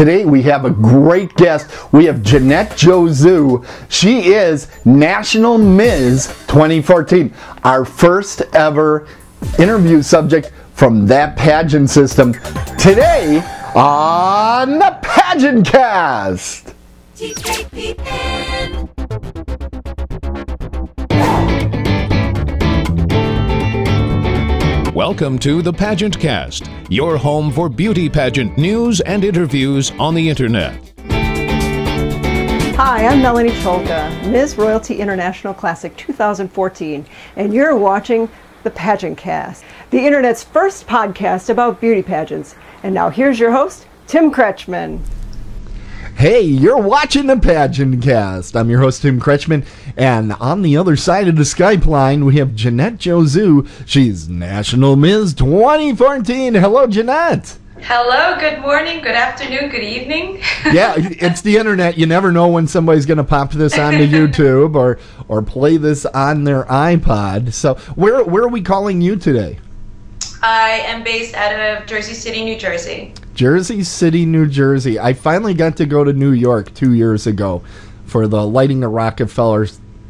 Today we have a great guest. We have Jeannette Josue. She is National Ms. 2014, our first ever interview subject from that pageant system. Today on the PageantCast. Welcome to the PageantCast, your home for beauty pageant news and interviews on the internet. Hi, I'm Melanie Cholka, Ms. Royalty International Classic 2014, and you're watching the PageantCast, the internet's first podcast about beauty pageants. And now here's your host, Tim Kretschmann. Hey, you're watching the PageantCast. I'm your host, Tim Kretschmann, and on the other side of the Skype line, we have Jeannette Josue. She's National Ms. 2014. Hello, Jeannette. Hello, good morning, good afternoon, good evening. Yeah, it's the internet. You never know when somebody's going to pop this onto YouTube or play this on their iPod. So where are we calling you today? I am based out of Jersey City, New Jersey. Jersey City, New Jersey. I finally got to go to New York 2 years ago for the Lighting the Rockefeller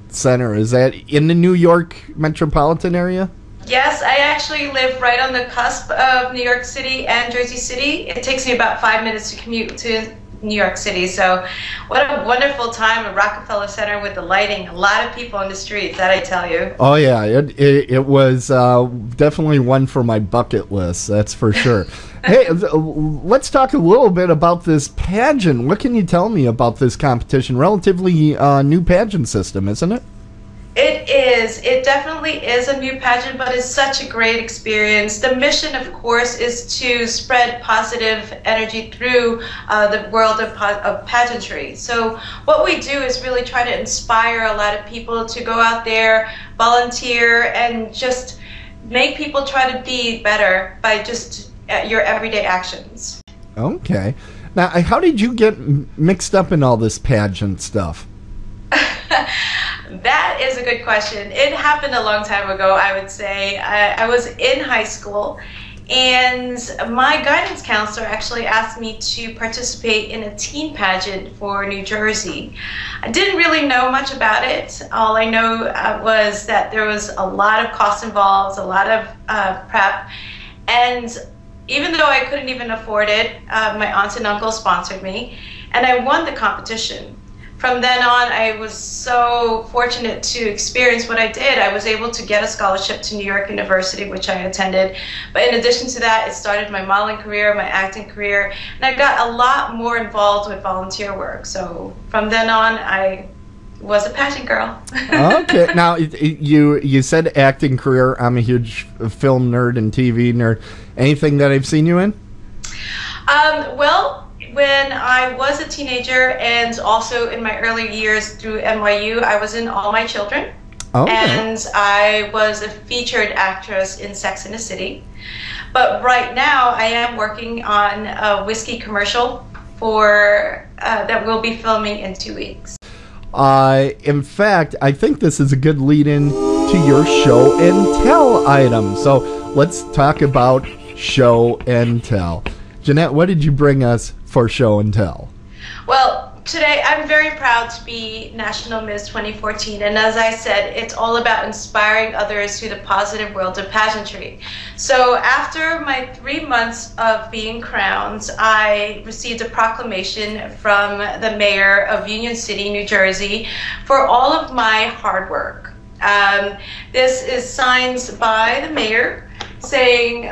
Center. Is that in the New York metropolitan area? Yes, I actually live right on the cusp of New York City and Jersey City. It takes me about 5 minutes to commute to New York City. So what a wonderful time at Rockefeller Center with the lighting. A lot of people on the streets, that I tell you. Oh, yeah. It was definitely one for my bucket list, that's for sure. Hey, let's talk a little bit about this pageant. What can you tell me about this competition? Relatively new pageant system, isn't it? It is. It definitely is a new pageant, but it's such a great experience. The mission, of course, is to spread positive energy through the world of pageantry. So what we do is really try to inspire a lot of people to go out there, volunteer, and just make people try to be better by just your everyday actions. Okay. Now, how did you get mixed up in all this pageant stuff? That is a good question. It happened a long time ago, I would say. I was in high school, and my guidance counselor actually asked me to participate in a teen pageant for New Jersey. I didn't really know much about it. All I know was that there was a lot of cost involved, a lot of prep, and even though I couldn't even afford it, my aunts and uncles sponsored me, and I won the competition. From then on, I was so fortunate to experience what I did. I was able to get a scholarship to New York University, which I attended. But in addition to that, it started my modeling career, my acting career, and I got a lot more involved with volunteer work. So from then on, I was a pageant girl. Okay. Now, you said acting career. I'm a huge film nerd and TV nerd. Anything that I've seen you in? Well, when I was a teenager and also in my early years through NYU, I was in All My Children. Okay. And I was a featured actress in Sex and the City. But right now I am working on a whiskey commercial for that we'll be filming in 2 weeks. In fact, I think this is a good lead-in to your show and tell item. So let's talk about show and tell. Jeannette, what did you bring us for show and tell? Well, today I'm very proud to be National Ms. 2014, and as I said, it's all about inspiring others through the positive world of pageantry. So after my 3 months of being crowned, I received a proclamation from the mayor of Union City, New Jersey, for all of my hard work. This is signed by the mayor, saying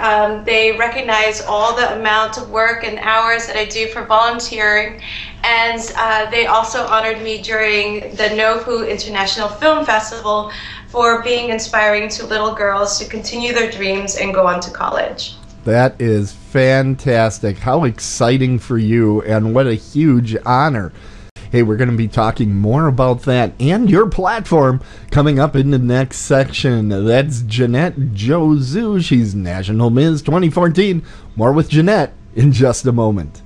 they recognize all the amount of work and hours that I do for volunteering, and they also honored me during the NoHo International Film Festival for being inspiring to little girls to continue their dreams and go on to college. That is fantastic. How exciting for you, and what a huge honor. Hey, we're going to be talking more about that and your platform coming up in the next section. That's Jeannette Josue. She's National Ms. 2014. More with Jeannette in just a moment.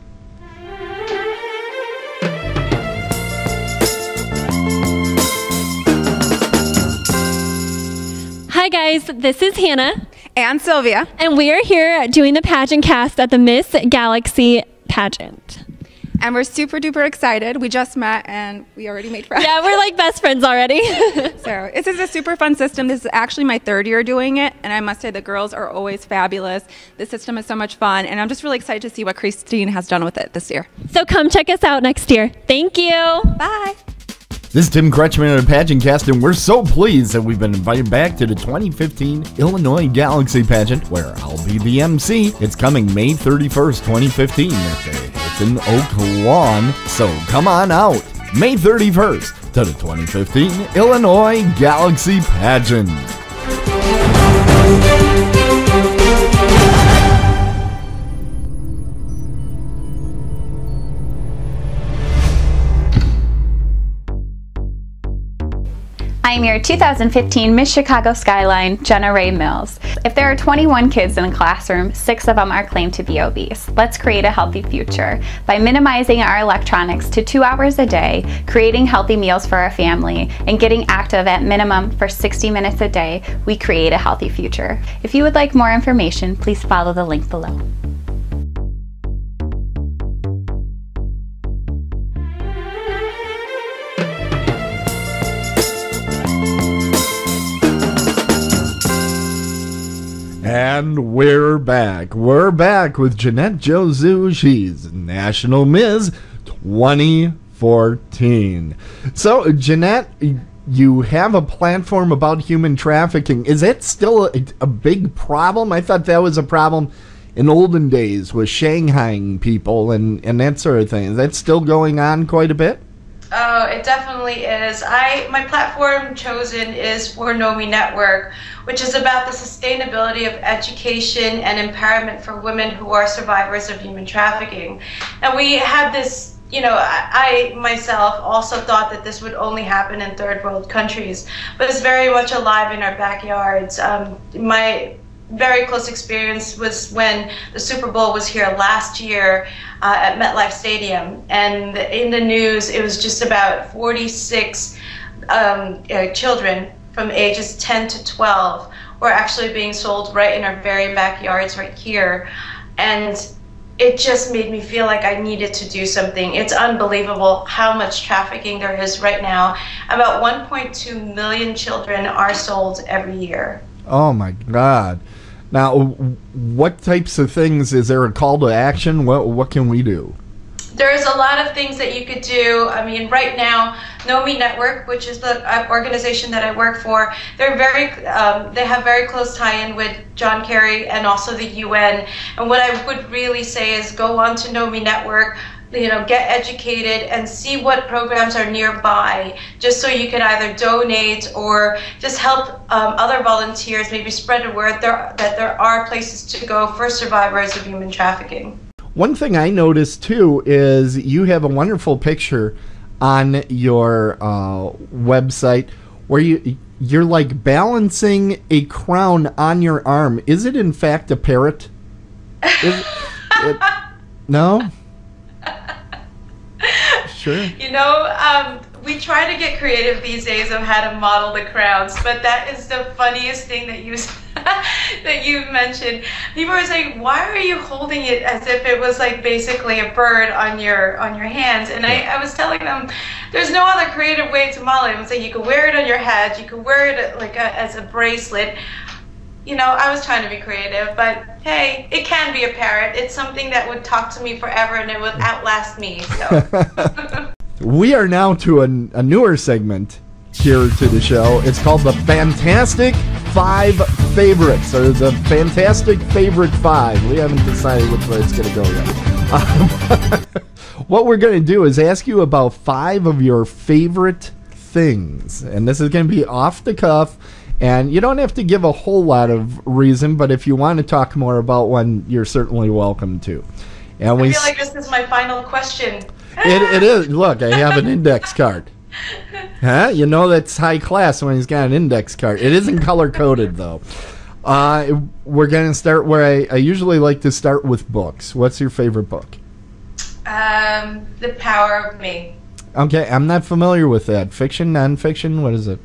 Hi guys, this is Hannah. And Sylvia. And we are here doing the PageantCast at the Miss Galaxy pageant. And we're super duper excited. We just met and we already made friends. Yeah, we're like best friends already. So this is a super fun system. This is actually my 3rd year doing it. And I must say the girls are always fabulous. The system is so much fun. And I'm just really excited to see what Christine has done with it this year. So come check us out next year. Thank you. Bye. This is Tim Kretschmann of the PageantCast, and we're so pleased that we've been invited back to the 2015 Illinois Galaxy Pageant, where I'll be the MC. It's coming May 31st, 2015. It's in Oak Lawn, so come on out. May 31st to the 2015 Illinois Galaxy Pageant. I'm your 2015 Miss Chicago Skyline, Jenna Ray Mills. If there are 21 kids in a classroom, 6 of them are claimed to be obese. Let's create a healthy future by minimizing our electronics to 2 hours a day, creating healthy meals for our family, and getting active at minimum for 60 minutes a day. We create a healthy future. If you would like more information, please follow the link below. And we're back. We're back with Jeannette Josue. She's National Ms. 2014. So, Jeannette, you have a platform about human trafficking. Is that still a big problem? I thought that was a problem in olden days with shanghaiing people and that sort of thing. Is that still going on quite a bit? Oh, it definitely is. My platform chosen is for NOMI Network, which is about the sustainability of education and empowerment for women who are survivors of human trafficking. And we had this, I myself also thought that this would only happen in third world countries, but it's very much alive in our backyards. My very close experience was when the Super Bowl was here last year at MetLife Stadium, and in the news it was just about 46 children from ages 10 to 12 were actually being sold right in our very backyards right here, and it just made me feel like I needed to do something. It's unbelievable how much trafficking there is right now. About 1.2 million children are sold every year. Oh my God. Now, what types of things, is there a call to action? What can we do? There's a lot of things that you could do. I mean, right now, NOMI Network, which is the organization that I work for, they have very close tie-in with John Kerry and also the UN. And what I would really say is go on to NOMI Network, get educated and see what programs are nearby, just so you can either donate or just help other volunteers, maybe spread the word that there are places to go for survivors of human trafficking. One thing I noticed too is you have a wonderful picture on your website where you're like balancing a crown on your arm. Is it in fact a parrot? No? Sure. We try to get creative these days of how to model the crowns, but that is the funniest thing that you mentioned. People are saying, "Why are you holding it as if it was like basically a bird on your hands?" And I was telling them, there's no other creative way to model it. I was saying you could wear it on your head, you could wear it like as a bracelet. I was trying to be creative, but hey, it can be a parrot. It's something that would talk to me forever and it would outlast me. So. We are now to a newer segment here to the show. It's called the Fantastic 5 Favorites, or the Fantastic Favorite 5. We haven't decided which way it's going to go yet. What we're going to do is ask you about 5 of your favorite things. And this is going to be off the cuff. And you don't have to give a whole lot of reason, but if you want to talk more about one, you're certainly welcome to. And I feel like this is my final question. It is. Look, I have an index card. Huh? That's high class when he's got an index card. It isn't color-coded, though. We're going to start where I usually like to start with books. What's your favorite book? The Power of Me. Okay, I'm not familiar with that. Fiction, nonfiction, what is it?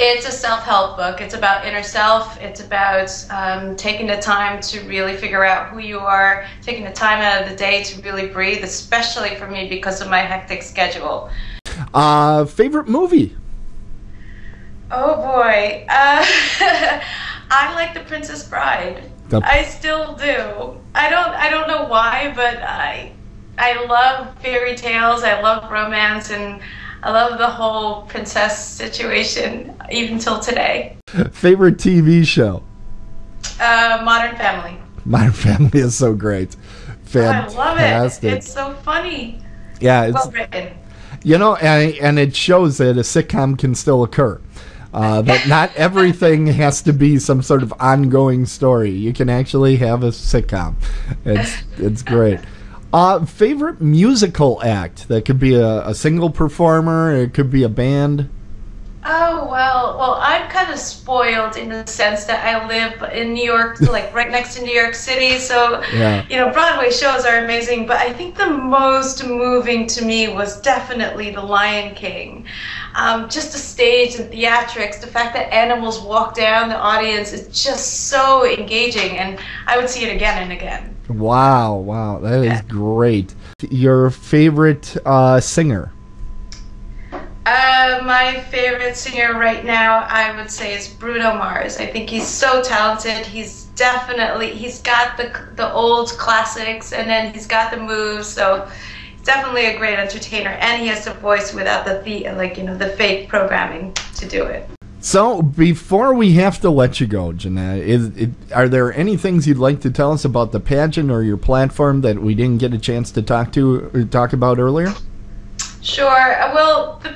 It's a self-help book. It's about inner self. It's about taking the time to really figure out who you are, taking the time out of the day to really breathe, especially for me because of my hectic schedule. Favorite movie? Oh boy. I like The Princess Bride. I still do. I don't know why, but I love fairy tales. I love romance, and I love the whole princess situation, even till today. Favorite TV show? Modern Family. Modern Family is so great. Fantastic. Oh, I love it. It's so funny. Yeah, it's well written. You know, and it shows that a sitcom can still occur. That not everything has to be some sort of ongoing story. You can actually have a sitcom. It's great. Favorite musical act? That could be a single performer. It could be a band. Oh, well, I'm kind of spoiled in the sense that I live in New York, like right next to New York City. So, yeah. You know, Broadway shows are amazing. But I think the most moving to me was definitely The Lion King. Just the stage and theatrics, the fact that animals walk down the audience is just so engaging. And I would see it again and again. Wow, that is great. Your favorite singer? My favorite singer right now, I would say, is Bruno Mars. I think he's so talented. He's got the old classics, and then he's got the moves. So he's definitely a great entertainer, and he has the voice without the fake programming to do it. So, before we have to let you go, Jeannette, are there any things you'd like to tell us about the pageant or your platform that we didn't get a chance to talk about earlier? Sure. Well, the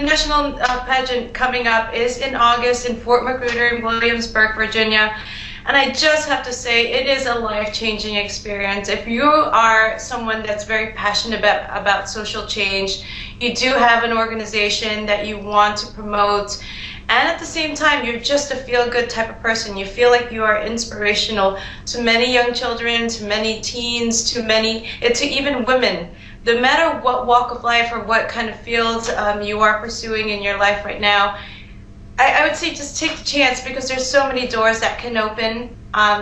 national pageant coming up is in August in Fort Magruder in Williamsburg, Virginia. And I just have to say, it is a life-changing experience. If you are someone that's very passionate about social change, you do have an organization that you want to promote, and at the same time, you're just a feel-good type of person. You feel like you are inspirational to many young children, to many teens, to even women. No matter what walk of life or what kind of field you are pursuing in your life right now, I would say just take the chance, because there's so many doors that can open.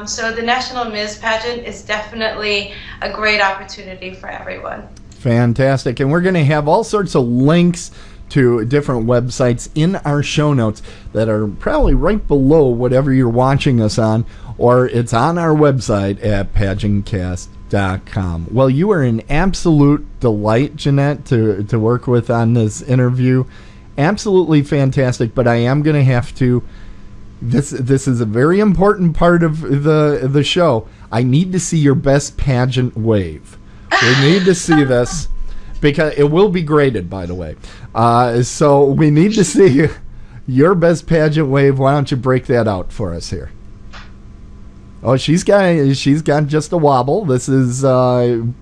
So the National Ms. Pageant is definitely a great opportunity for everyone. Fantastic. And we're going to have all sorts of links to different websites in our show notes that are probably right below whatever you're watching us on, or it's on our website at PageantCast.com. Well, you are an absolute delight, Jeannette, to work with on this interview. Absolutely fantastic, but I am going to have to, this is a very important part of the show. I need to see your best pageant wave. We need to see this, because it will be graded, by the way. So we need to see your best pageant wave. Why don't you break that out for us here? Oh, she's got just a wobble. This is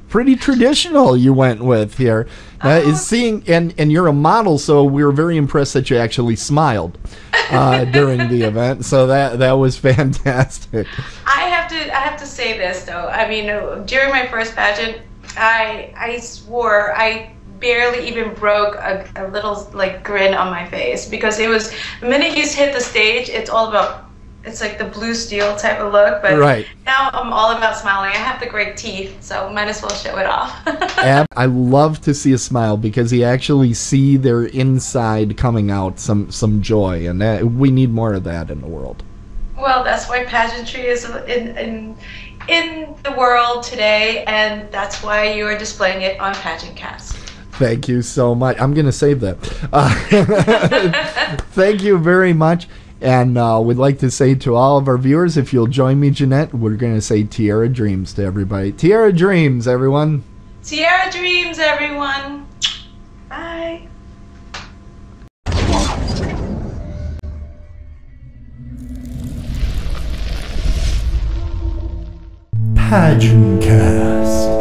pretty traditional you went with here. Is seeing, and you're a model, so we were very impressed that you actually smiled during the event. So that was fantastic. I have to say this though. I mean, during my first pageant, I swore I barely even broke a little grin on my face, because it was the minute you hit the stage, it's all about. It's like the blue steel type of look, but right. Now I'm all about smiling. I have the great teeth, so might as well show it off. I love to see a smile, because you actually see their inside coming out, some joy, and we need more of that in the world. Well, that's why pageantry is in the world today, and that's why you are displaying it on PageantCast. Thank you so much. I'm going to save that. Thank you very much. And we'd like to say to all of our viewers, if you'll join me, Jeannette, we're going to say Tiara Dreams to everybody. Tiara Dreams, everyone. Tiara Dreams, everyone. Bye. PageantCast.